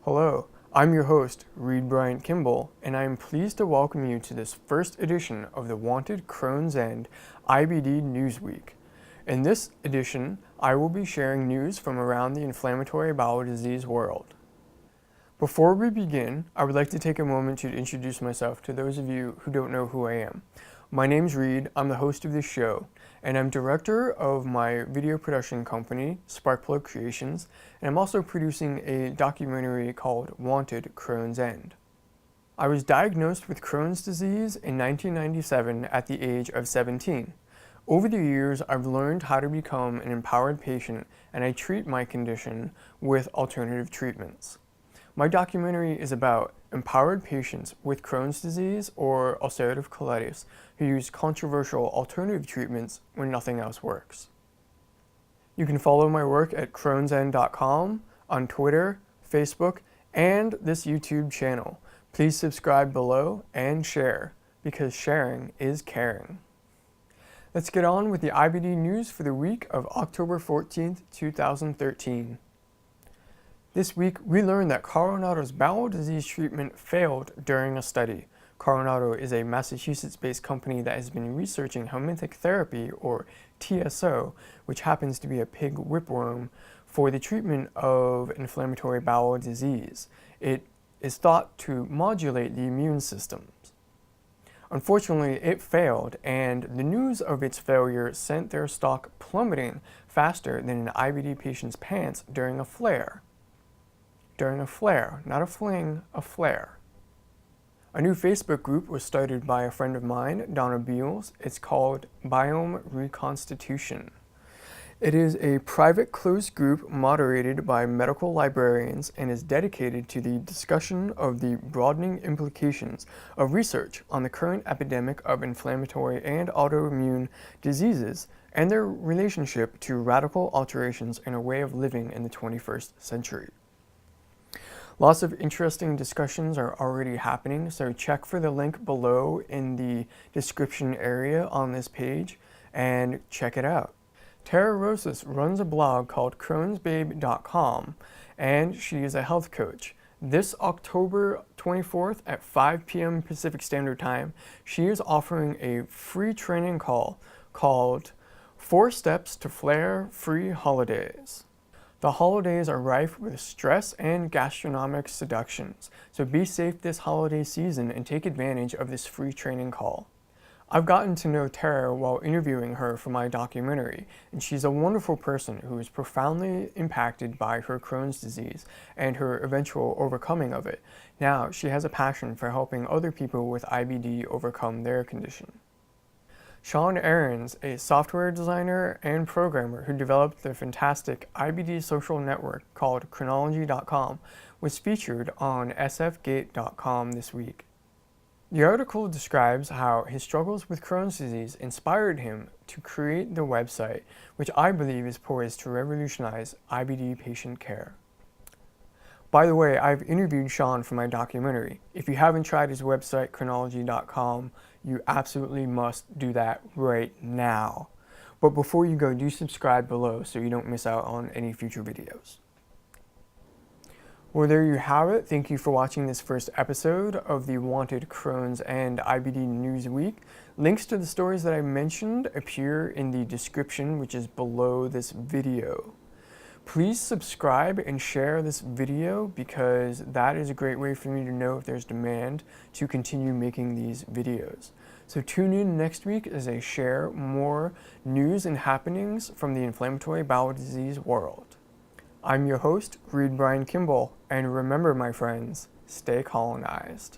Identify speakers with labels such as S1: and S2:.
S1: Hello, I'm your host, Reed Bryant Kimball, and I am pleased to welcome you to this first edition of the Wanted Crohn's End IBD Newsweek. In this edition, I will be sharing news from around the inflammatory bowel disease world. Before we begin, I would like to take a moment to introduce myself to those of you who don't know who I am. My name's Reed, I'm the host of this show, and I'm director of my video production company, Sparkplug Creations, and I'm also producing a documentary called Wanted Crohn's End. I was diagnosed with Crohn's disease in 1997 at the age of 17. Over the years, I've learned how to become an empowered patient, and I treat my condition with alternative treatments. My documentary is about empowered patients with Crohn's disease or ulcerative colitis who use controversial alternative treatments when nothing else works. You can follow my work at crohnsend.com, on Twitter, Facebook, and this YouTube channel. Please subscribe below and share, because sharing is caring. Let's get on with the IBD news for the week of October 14th, 2013. This week, we learned that Coronado's bowel disease treatment failed during a study. Coronado is a Massachusetts-based company that has been researching helminthic therapy, or TSO, which happens to be a pig whipworm, for the treatment of inflammatory bowel disease. It is thought to modulate the immune systems. Unfortunately, it failed, and the news of its failure sent their stock plummeting faster than an IBD patient's pants during a flare. Not a fling, a flare. A new Facebook group was started by a friend of mine, Donna Beals. It's called Biome Reconstitution. It is a private closed group moderated by medical librarians and is dedicated to the discussion of the broadening implications of research on the current epidemic of inflammatory and autoimmune diseases and their relationship to radical alterations in a way of living in the 21st century. Lots of interesting discussions are already happening, so check for the link below in the description area on this page and check it out. Tara Rosas runs a blog called crohnsbabe.com, and she is a health coach. This October 24th at 5 p.m. Pacific Standard Time, she is offering a free training call called 4 Steps to Flare-Free Holidays. The holidays are rife with stress and gastronomic seductions, so be safe this holiday season and take advantage of this free training call. I've gotten to know Tara while interviewing her for my documentary, and she's a wonderful person who is profoundly impacted by her Crohn's disease and her eventual overcoming of it. Now, she has a passion for helping other people with IBD overcome their condition. Sean Ahrens, a software designer and programmer who developed the fantastic IBD social network called Chronology.com, was featured on sfgate.com this week. The article describes how his struggles with Crohn's disease inspired him to create the website, which I believe is poised to revolutionize IBD patient care. By the way, I've interviewed Sean for my documentary. If you haven't tried his website, Chronology.com, you absolutely must do that right now. But before you go, do subscribe below so you don't miss out on any future videos. Well, there you have it. Thank you for watching this first episode of the Wanted Crohn's and IBD Newsweek. Links to the stories that I mentioned appear in the description, which is below this video. Please subscribe and share this video because that is a great way for me to know if there's demand to continue making these videos. So tune in next week as I share more news and happenings from the inflammatory bowel disease world. I'm your host, Reed Bryant Kimball, and remember, my friends, stay colonized.